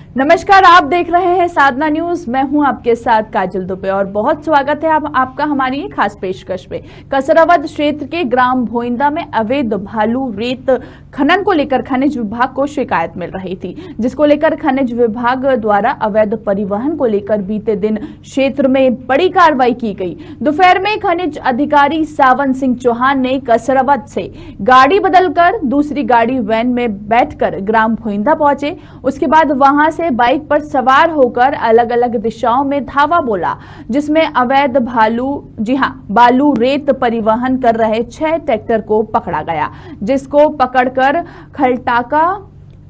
नमस्कार, आप देख रहे हैं साधना न्यूज। मैं हूं आपके साथ काजल दुबे और बहुत स्वागत है आपका हमारी खास पेशकश में। कसरावद क्षेत्र के ग्राम भोइंदा में अवैध भालू रेत खनन को लेकर खनिज विभाग को शिकायत मिल रही थी, जिसको लेकर खनिज विभाग द्वारा अवैध परिवहन को लेकर बीते दिन क्षेत्र में बड़ी कार्रवाई की गई। दोपहर में खनिज अधिकारी सावन सिंह चौहान ने कसरावद से गाड़ी बदलकर दूसरी गाड़ी वैन में बैठकर ग्राम भोइंदा पहुंचे। उसके बाद वहां से बाइक पर सवार होकर अलग अलग दिशाओं में धावा बोला, जिसमें अवैध बालू रेत परिवहन कर रहे 6 ट्रैक्टर को पकड़ा गया, जिसको पकड़कर खलटाका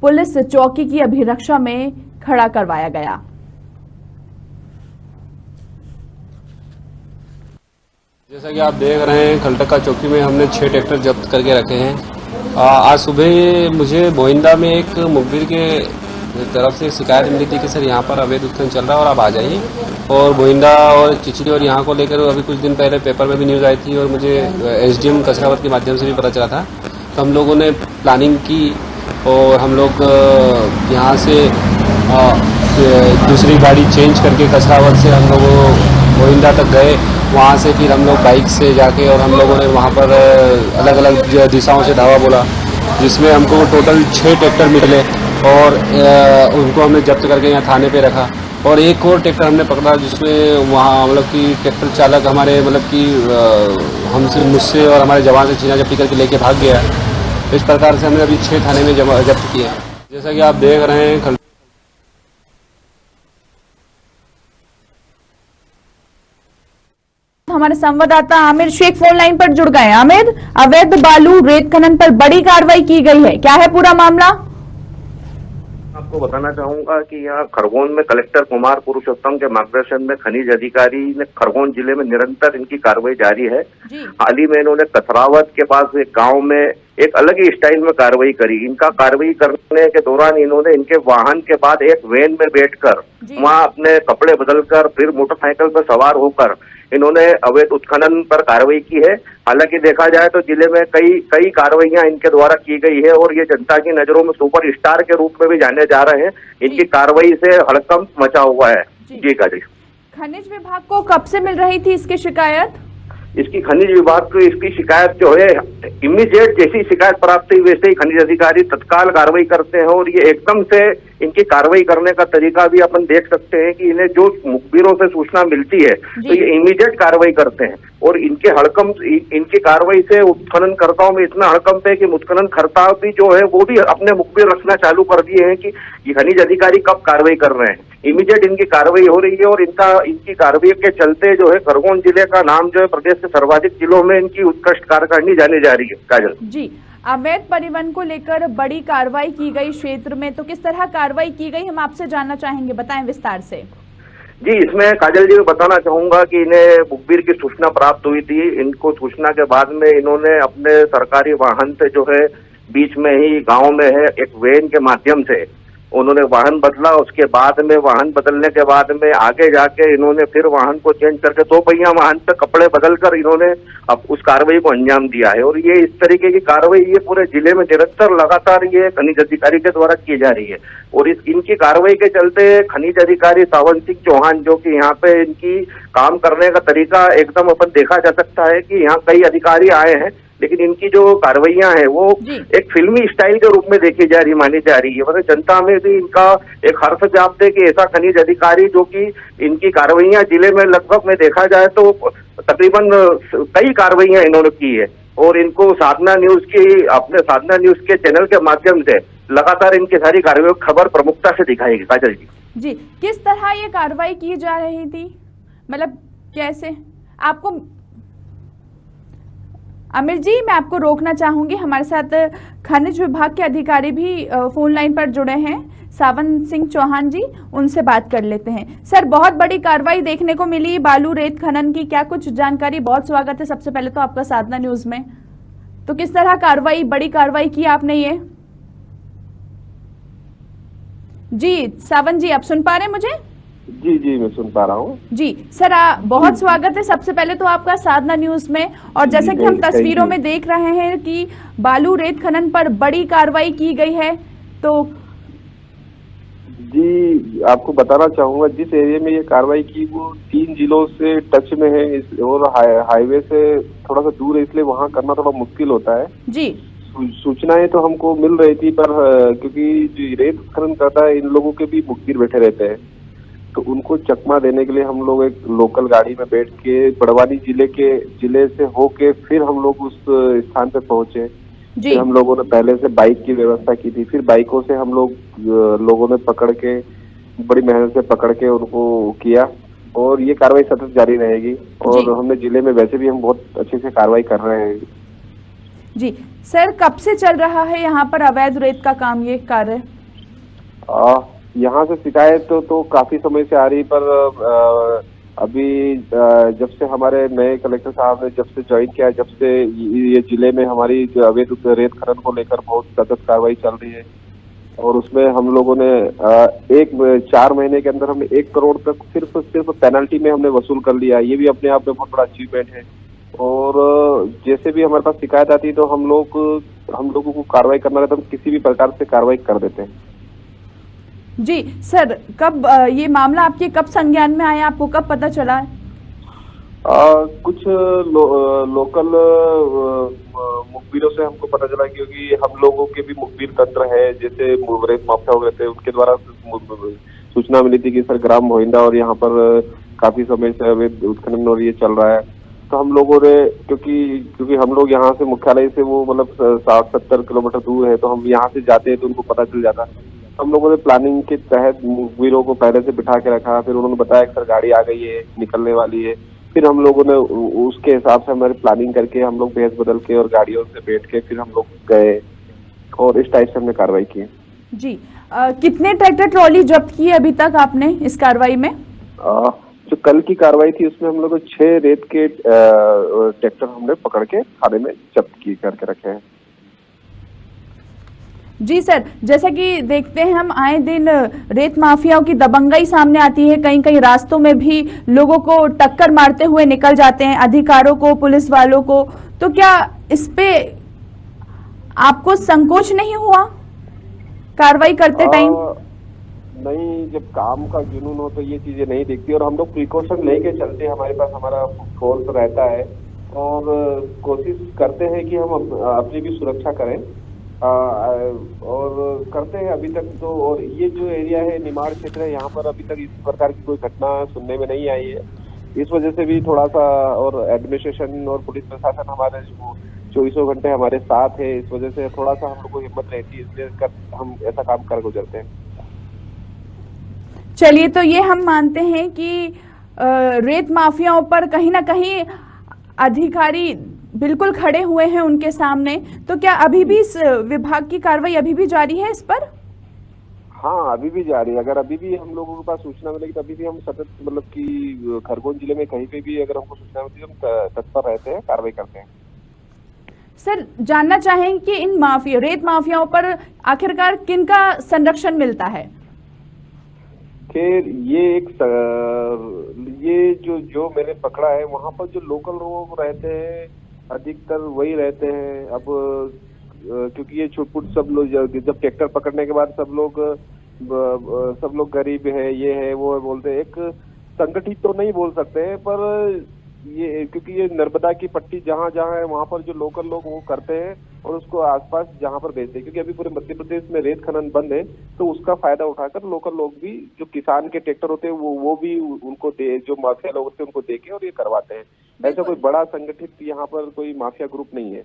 पुलिस चौकी की अभिरक्षा में खड़ा करवाया गया। जैसा कि आप देख रहे हैं, खलटाका चौकी में हमने 6 ट्रैक्टर जब्त करके रखे हैं। आज सुबह मुझे भोइंदा में एक मुखबिर के तरफ से शिकायत मिली थी कि सर यहाँ पर अवैध उत्खनन चल रहा है और आप आ जाइए। और भोइंदा और चिचड़ी और यहाँ को लेकर अभी कुछ दिन पहले पेपर में भी न्यूज़ आई थी और मुझे एसडीएम कसरावद के माध्यम से भी पता चला था। तो हम लोगों ने प्लानिंग की और हम लोग यहाँ से दूसरी गाड़ी चेंज करके कसरावद से हम लोग भोइंदा तक गए। वहाँ से फिर हम लोग बाइक से जाके और हम लोगों ने वहाँ पर अलग अलग दिशाओं से धावा बोला, जिसमें हमको टोटल 6 ट्रैक्टर मिले और उनको हमने जब्त करके यहाँ थाने पे रखा। और एक और ट्रैक्टर हमने पकड़ा, जिसमें वहाँ मतलब कि ट्रैक्टर चालक हमारे मतलब कि मुझसे और हमारे जवान से छीना झपटी करके लेके भाग गया। इस प्रकार से हमने अभी 6 थाने में जब्त किए। जैसा कि आप देख रहे हैं, हमारे संवाददाता आमिर शेख फोन लाइन पर जुड़ गए। आमिर, अवैध बालू रेत खनन पर बड़ी कार्रवाई की गई है, क्या है पूरा मामला? आपको बताना चाहूंगा कि यहाँ खरगोन में कलेक्टर कुमार पुरुषोत्तम के मार्गदर्शन में खनिज अधिकारी ने खरगोन जिले में निरंतर इनकी कार्रवाई जारी है। हाल ही में इन्होंने कसरावद के पास एक गांव में एक अलग ही स्टाइल में कार्रवाई करी। इनका कार्रवाई करने के दौरान इन्होंने इनके वाहन के बाद एक वैन में बैठकर वहां अपने कपड़े बदलकर फिर मोटरसाइकिल पर सवार होकर इन्होंने अवैध उत्खनन पर कार्रवाई की है। हालांकि देखा जाए तो जिले में कई कार्रवाइयां इनके द्वारा की गई है और ये जनता की नजरों में सुपर स्टार के रूप में भी जाने जा रहे हैं। इनकी कार्रवाई से हड़कंप मचा हुआ है। जी काजी। खनिज विभाग को कब से मिल रही थी इसकी शिकायत? इसकी खनिज विभाग को इसकी शिकायत जो है इमीडिएट जैसी शिकायत प्राप्त हुई वैसे ही खनिज अधिकारी तत्काल कार्रवाई करते हैं। और ये एकदम से इनकी कार्रवाई करने का तरीका भी अपन देख सकते हैं कि इन्हें जो मुखबिरों से सूचना मिलती है तो ये इमीडिएट कार्रवाई करते हैं। और इनके हड़कंप इनकी कार्रवाई से उत्खननकर्ताओं में इतना हड़कंप है कि उत्खननकर्ता भी जो है वो भी अपने मुखबिर रखना चालू कर दिए हैं कि ये खनिज अधिकारी कब कार्रवाई कर रहे हैं। इमीडिएट इनकी कार्रवाई हो रही है और इनकी कार्रवाई के चलते जो है खरगोन जिले का नाम जो है प्रदेश के सर्वाधिक जिलों में इनकी उत्कृष्ट कार्यकारिणी जानी जा रही है। काजल जी, अवैध परिवहन को लेकर बड़ी कार्रवाई की गई क्षेत्र में, तो किस तरह कार्रवाई की गई हम आपसे जानना चाहेंगे, बताएं विस्तार से। जी, इसमें काजल जी बताना चाहूंगा कि इन्हें मुखबिर की सूचना प्राप्त हुई थी। इनको सूचना के बाद में इन्होंने अपने सरकारी वाहन से जो है बीच में ही गांव में है एक वैन के माध्यम से उन्होंने वाहन बदला। उसके बाद में वाहन बदलने के बाद में आगे जाके इन्होंने फिर वाहन को चेंज करके 2 पहिया वाहन पे कपड़े बदलकर इन्होंने अब उस कार्रवाई को अंजाम दिया है। और ये इस तरीके की कार्रवाई ये पूरे जिले में निरंतर लगातार ये खनिज अधिकारी के द्वारा की जा रही है। और इनकी कार्रवाई के चलते खनिज अधिकारी सावन सिंह चौहान, जो कि यहाँ पे इनकी काम करने का तरीका एकदम अपन देखा जा सकता है कि यहाँ कई अधिकारी आए हैं, लेकिन इनकी जो कार्रवाइयां हैं वो एक फिल्मी स्टाइल के रूप में देखी जा रही मानी जा रही है। मतलब जनता में भी इनका एक हर्ष व्याप्त है कि ऐसा खनिज अधिकारी जो कि इनकी कार्रवाइयां जिले में लगभग में देखा जाए तो तकरीबन कई कार्रवाइयां इन्होंने की है। और इनको साधना न्यूज के चैनल के माध्यम से लगातार इनकी सारी कार्रवाई खबर प्रमुखता से दिखाएगी। काजल जी, किस तरह ये कार्रवाई की जा रही थी, मतलब कैसे? आपको आमिर जी, मैं आपको रोकना चाहूंगी, हमारे साथ खनिज विभाग के अधिकारी भी फोन लाइन पर जुड़े हैं, सावन सिंह चौहान जी, उनसे बात कर लेते हैं। सर, बहुत बड़ी कार्रवाई देखने को मिली बालू रेत खनन की, क्या कुछ जानकारी? बहुत स्वागत है सबसे पहले तो आपका साधना न्यूज में। तो किस तरह बड़ी कार्रवाई की आपने ये? जी सावन जी, आप सुन पा रहे हैं मुझे? जी मैं सुन पा रहा हूँ। जी सर, बहुत स्वागत है सबसे पहले तो आपका साधना न्यूज में। और जैसे कि हम तस्वीरों में देख रहे हैं कि बालू रेत खनन पर बड़ी कार्रवाई की गई है, तो जी, आपको बताना चाहूंगा जिस एरिया में ये कार्रवाई की वो 3 जिलों से टच में है और हाईवे से थोड़ा सा दूर है, इसलिए वहाँ करना थोड़ा मुश्किल होता है। जी सूचनाएं तो हमको मिल रही थी, पर क्योंकि जो रेत खनन करता है इन लोगों के भी मुखबिर बैठे रहते हैं, तो उनको चकमा देने के लिए हम लोग एक लोकल गाड़ी में बैठ के बड़वानी जिले से होके फिर हम लोग उस स्थान पे पहुंचे। जी फिर हम लोगों ने पहले से बाइक की व्यवस्था की थी, फिर बाइकों से हम लोगों ने पकड़ के बड़ी मेहनत से पकड़ के उनको किया, और ये कार्रवाई सतत जारी रहेगी। और हमने जिले में वैसे भी हम बहुत अच्छे से कार्रवाई कर रहे हैं। जी सर, कब से चल रहा है यहाँ पर अवैध रेत का काम, ये कार्य? यहाँ से शिकायत तो काफी समय से आ रही, पर अभी जब से हमारे नए कलेक्टर साहब ने जब से ज्वाइन किया, जब से ये जिले में हमारी जो अवैध रेत खनन को लेकर बहुत सतत कार्रवाई चल रही है, और उसमें हम लोगों ने 4 महीने के अंदर हमने 1 करोड़ तक सिर्फ पेनल्टी में हमने वसूल कर लिया। ये भी अपने आप में बहुत बड़ा अचीवमेंट है। और जैसे भी हमारे पास शिकायत आती है तो हम लोगों को कार्रवाई करना रहता है, हम किसी भी प्रकार से कार्रवाई कर देते हैं। जी सर, कब ये मामला आपके कब संज्ञान में आया, आपको कब पता चला? कुछ लोकल मुखबिरों से हमको पता चला, क्योंकि हम लोगों के भी मुखबिर तंत्र है, जैसे रेत माफिया वगैरह थे, उनके द्वारा सूचना मिली थी कि सर ग्राम भोइंदा और यहाँ पर काफी समय से अवैध उत्खनन और ये चल रहा है। तो हम लोगों ने, क्योंकि हम लोग यहाँ से मुख्यालय से वो मतलब 60-70 किलोमीटर दूर है, तो हम यहाँ से जाते हैं तो उनको पता चल जाता। हम लोगों ने प्लानिंग के तहत मुखबिरों को पहले से बिठा के रखा, फिर उन्होंने बताया कि सर गाड़ी आ गई है, निकलने वाली है। फिर हम लोगों ने उसके हिसाब से हमारी प्लानिंग करके हम लोग भेस बदल के और गाड़ियों से बैठ के फिर हम लोग गए, और इस टाइप से हमने कार्रवाई की। जी कितने ट्रैक्टर ट्रॉली जब्त की अभी तक आपने इस कार्रवाई में? जो कल की कार्रवाई थी उसमें हम लोग 6 रेत के ट्रैक्टर हमने पकड़ के थाने में जब्त करके रखे हैं। जी सर, जैसा कि देखते हैं हम आए दिन रेत माफियाओं की दबंगई सामने आती है, कहीं कहीं रास्तों में भी लोगों को टक्कर मारते हुए निकल जाते हैं, अधिकारों को, पुलिस वालों को। तो क्या इस पे आपको संकोच नहीं हुआ कार्रवाई करते टाइम? नहीं, जब काम का जुनून हो तो ये चीजें नहीं दिखती, और हम लोग प्रिकॉशन लेके चलते हैं। हमारे पास हमारा फोर्स रहता है और कोशिश करते हैं कि हम अपनी भी सुरक्षा करें, और करते हैं अभी तक तो। और ये जो एरिया है निमाड़ क्षेत्र है, यहाँ पर अभी तक इस प्रकार की कोई घटना सुनने में नहीं आई है। इस वजह से भी थोड़ा सा, और एडमिनिस्ट्रेशन और पुलिस प्रशासन हमारे 24 घंटे हमारे साथ है, इस वजह से थोड़ा सा हम लोग को हिम्मत रहती है, इसलिए हम ऐसा काम कर गुजरते हैं। चलिए, तो ये हम मानते हैं कि रेत माफियाओं पर कहीं ना कहीं अधिकारी बिल्कुल खड़े हुए हैं उनके सामने। तो क्या अभी भी इस विभाग की कार्रवाई अभी भी जारी है इस पर? हाँ, अभी भी जारी है। अगर अभी भी हम लोगों के पास सूचना मिलेगी तो अभी भी हम सतत, मतलब कि खरगोन जिले में कहीं पे भी अगर हमको सूचना मिलती है हम तत्पर रहते हैं, कार्रवाई करते हैं। सर, जानना चाहेंगे कि इन रेत माफियाओं पर आखिरकार किनका संरक्षण मिलता है? खैर, ये जो मैंने पकड़ा है, वहाँ पर जो लोकल लोग रहते हैं अधिकतर वही रहते हैं। अब क्योंकि ये छुटपुट सब लोग, जब ट्रैक्टर पकड़ने के बाद सब लोग गरीब है, ये है वो है बोलते हैं। एक संगठित तो नहीं बोल सकते हैं, पर ये क्योंकि ये नर्मदा की पट्टी जहाँ जहाँ है वहाँ पर जो लोकल लोग वो करते हैं और उसको आसपास जहाँ पर बेचते हैं, क्योंकि अभी पूरे मध्य प्रदेश में रेत खनन बंद है, तो उसका फायदा उठाकर लोकल लोग भी, जो किसान के ट्रैक्टर होते हैं वो भी उनको दे, जो माफिया लोग होते हैं उनको दे के और ये करवाते हैं। ऐसा कोई बड़ा संगठित यहाँ पर कोई माफिया ग्रुप नहीं है।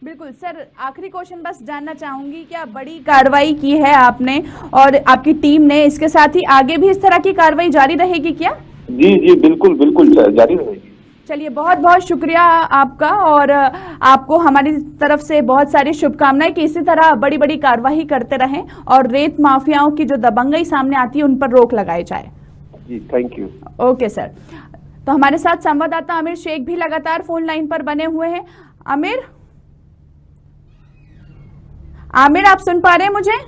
बिल्कुल सर, आखिरी क्वेश्चन बस जानना चाहूंगी, क्या बड़ी कार्रवाई की है आपने और आपकी टीम ने, इसके साथ ही आगे भी इस तरह की कार्रवाई जारी रहेगी क्या? जी बिल्कुल जारी रहेगी। चलिए, बहुत बहुत शुक्रिया आपका, और आपको हमारी तरफ से बहुत सारी शुभकामनाएं कि इसी तरह बड़ी बड़ी कार्रवाई करते रहें और रेत माफियाओं की जो दबंगई सामने आती है उन पर रोक लगाई जाए। जी, थैंक यू। Okay sir. तो हमारे साथ संवाददाता आमिर शेख भी लगातार फोन लाइन पर बने हुए हैं। आमिर, आप सुन पा रहे हैं मुझे?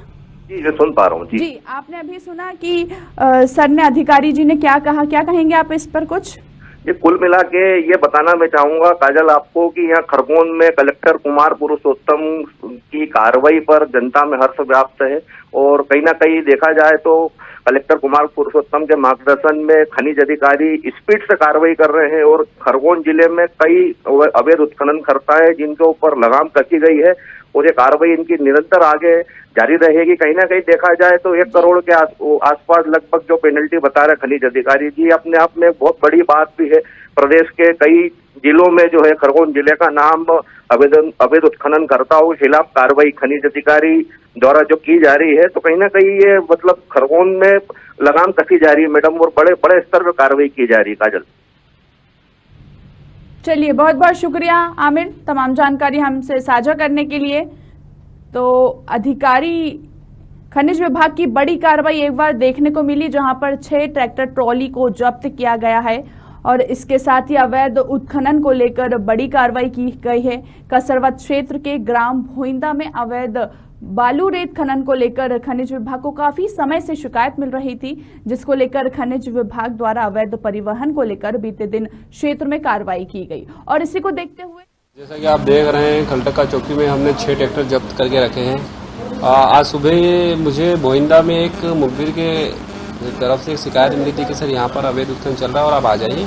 जी, मैं सुन पा रहा हूँ। जी, आपने अभी सुना कि सर ने, अधिकारी जी ने क्या कहा, क्या कहेंगे आप इस पर कुछ? ये कुल मिला के ये बताना मैं चाहूंगा काजल आपको कि यहाँ खरगोन में कलेक्टर कुमार पुरुषोत्तम की कार्रवाई पर जनता में हर्ष व्याप्त है और कहीं ना कहीं देखा जाए तो कलेक्टर कुमार पुरुषोत्तम के मार्गदर्शन में खनिज अधिकारी स्पीड से कार्रवाई कर रहे हैं और खरगोन जिले में कई अवैध उत्खनन करता है जिनके ऊपर लगाम कसी गई है और ये कार्रवाई इनकी निरंतर आगे जारी रहेगी। कहीं ना कहीं देखा जाए तो 1 करोड़ के आसपास लगभग जो पेनल्टी बता रहे खनिज अधिकारी जी अपने आप में बहुत बड़ी बात भी है। प्रदेश के कई जिलों में जो है खरगोन जिले का नाम अवैध उत्खनन करताओं के खिलाफ कार्रवाई खनिज अधिकारी द्वारा जो की जा रही है, तो कहीं ना कहीं ये मतलब खरगोन में लगाम कसी जा रही है मैडम और बड़े बड़े स्तर पर कार्रवाई की जा रही है। काजल चलिए, बहुत बहुत शुक्रिया आमिर तमाम जानकारी हमसे साझा करने के लिए। तो अधिकारी खनिज विभाग की बड़ी कार्रवाई एक बार देखने को मिली जहां पर 6 ट्रैक्टर ट्रॉली को जब्त किया गया है और इसके साथ ही अवैध उत्खनन को लेकर बड़ी कार्रवाई की गई है। कसरवद क्षेत्र के ग्राम भोइंदा में अवैध बालू रेत खनन को लेकर खनिज विभाग को काफी समय से शिकायत मिल रही थी, जिसको लेकर खनिज विभाग द्वारा अवैध परिवहन को लेकर बीते दिन क्षेत्र में कार्रवाई की गई। और इसी को देखते हुए जैसा कि आप देख रहे हैं खलटक्का चौकी में हमने 6 ट्रैक्टर जब्त करके रखे हैं। आज सुबह मुझे भोइंदा में एक मुखबिर के तरफ से एक शिकायत मिली थी कि सर यहाँ पर अवैध उत्खनन चल रहा है और आप आ जाइए।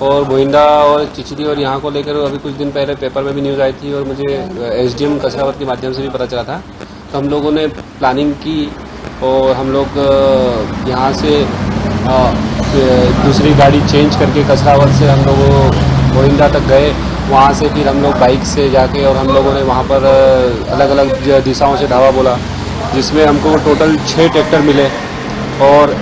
और भोइंदा और चिचरी और यहाँ को लेकर अभी कुछ दिन पहले पेपर में भी न्यूज़ आई थी और मुझे एसडीएम कसरावद के माध्यम से भी पता चला था। तो हम लोगों ने प्लानिंग की और हम लोग यहाँ से दूसरी गाड़ी चेंज करके कसरावद से हम लोग भोइंदा तक गए। वहाँ से फिर हम लोग बाइक से जाके और हम लोगों ने वहाँ पर अलग अलग दिशाओं से ढावा बोला, जिसमें हमको टोटल 6 ट्रैक्टर मिले और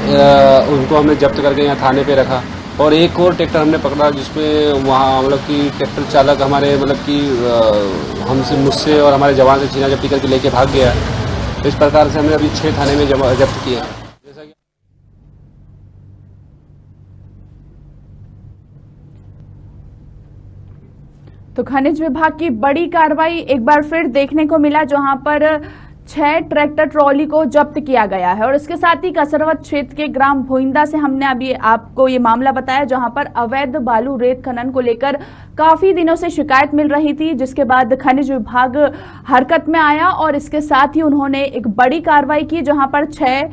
उनको हमने जब्त करके यहाँ थाने पे रखा। और एक और ट्रैक्टर हमने पकड़ा जिसमें वहाँ मतलब कि ट्रैक्टर चालक हमारे मतलब कि मुझसे और हमारे जवान से छीना जब्ती करके लेके भाग गया। इस प्रकार से हमने अभी 6 थाने में जब्त किए। जैसा कि तो खनिज विभाग की बड़ी कार्रवाई एक बार फिर देखने को मिला जहां पर 6 ट्रैक्टर ट्रॉली को जब्त किया गया है। और इसके साथ ही कसरवद क्षेत्र के ग्राम भोइंदा से हमने अभी आपको ये मामला बताया जहां पर अवैध बालू रेत खनन को लेकर काफी दिनों से शिकायत मिल रही थी, जिसके बाद खनिज विभाग हरकत में आया और इसके साथ ही उन्होंने एक बड़ी कार्रवाई की जहां पर 6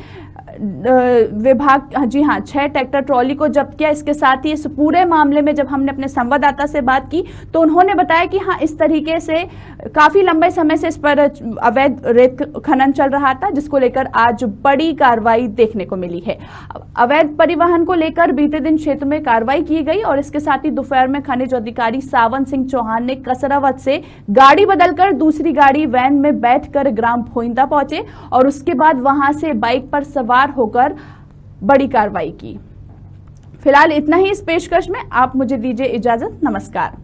ट्रैक्टर ट्रॉली को जब्त किया। इसके साथ ही इस पूरे मामले में जब हमने अपने संवाददाता से बात की तो उन्होंने बताया कि हाँ, इस तरीके से काफी लंबे समय से इस पर अवैध रेत खनन चल रहा था, जिसको लेकर आज बड़ी कार्रवाई देखने को मिली है। अवैध परिवहन को लेकर बीते दिन क्षेत्र में कार्रवाई की गई और इसके साथ ही दोपहर में खनिज अधिकारी सावन सिंह चौहान ने कसरावद से गाड़ी बदलकर दूसरी गाड़ी वैन में बैठकर ग्राम भोइंदा पहुंचे और उसके बाद वहां से बाइक पर सवार होकर बड़ी कार्रवाई की। फिलहाल इतना ही इस पेशकश में। आप मुझे दीजिए इजाजत। नमस्कार।